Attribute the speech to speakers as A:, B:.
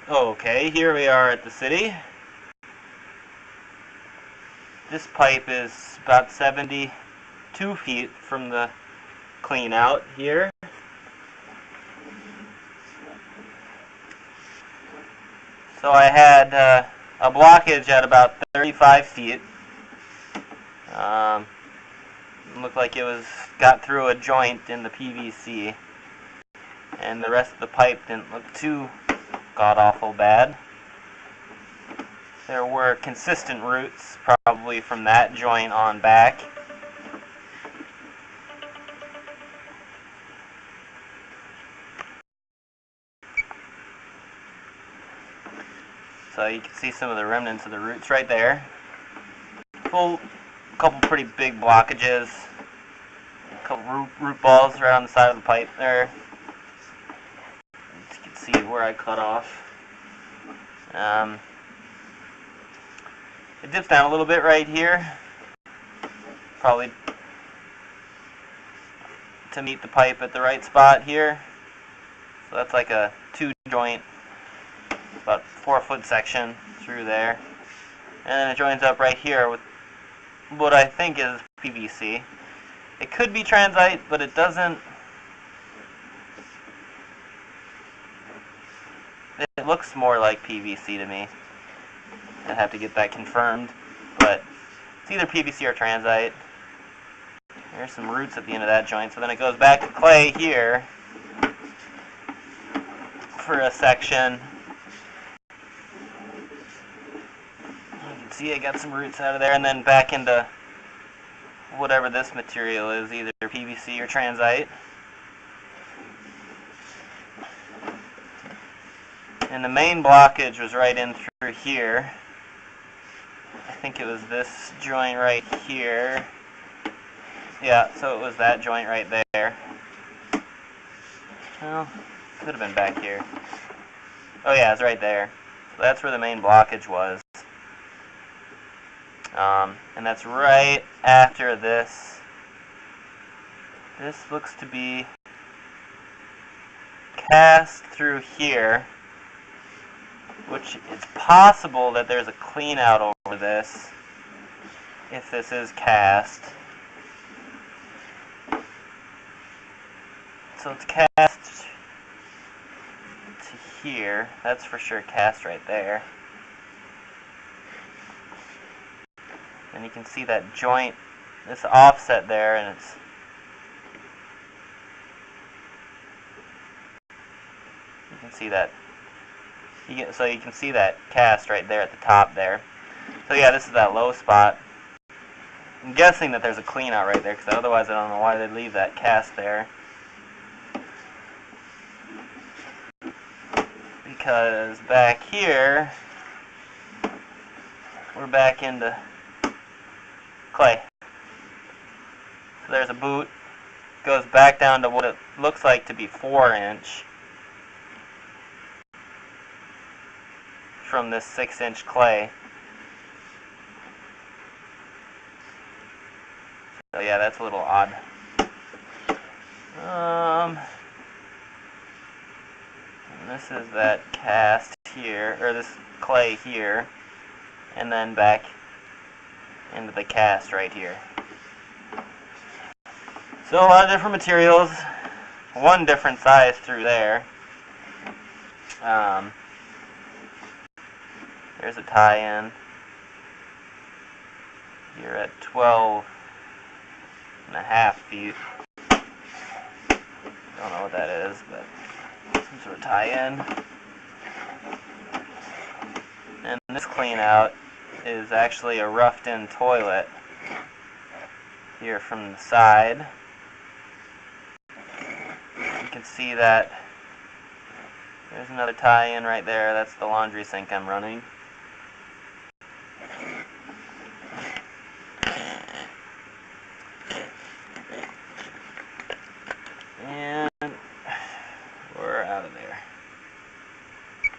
A: Okay, here we are at the city. This pipe is about 72 feet from the clean out here. So I had a blockage at about 35 feet. Looked like it got through a joint in the PVC, and the rest of the pipe didn't look too god-awful bad. There were consistent roots probably from that joint on back. So you can see some of the remnants of the roots right there. Couple pretty big blockages. A couple root balls right on the side of the pipe there. You can see where I cut off. It dips down a little bit right here, probably to meet the pipe at the right spot here. So that's like a 2-joint, about 4-foot section through there. And then it joins up right here with what I think is PVC. It could be transite, but it doesn't. It looks more like PVC to me. I'd have to get that confirmed, but it's either PVC or transite. There's some roots at the end of that joint, so then it goes back to clay here for a section. You can see I got some roots out of there, and then back into whatever this material is, either PVC or transite. And the main blockage was right in through here. I think it was this joint right here. Yeah, so it was that joint right there. Well, could have been back here. Oh yeah, it's right there. So that's where the main blockage was. And that's right after this. This looks to be cast through here, which it's possible that there's a clean out over this if this is cast. So it's cast to here. That's for sure cast right there. And you can see that joint, this offset there, and it's you can see that. So you can see that cast right there at the top there. So yeah, this is that low spot. I'm guessing that there's a clean out right there, because otherwise I don't know why they'd leave that cast there. Because back here, we're back into clay. So there's a boot, goes back down to what it looks like to be 4-inch from this 6-inch clay. So yeah, that's a little odd. And this is that cast here, or this clay here, and then back into the cast right here. So a lot of different materials, one different size through there. There's a tie-in. You're at 12.5 feet. Don't know what that is, but some sort of tie-in. And this clean out is actually a roughed-in toilet here from the side. You can see that there's another tie-in right there. That's the laundry sink I'm running.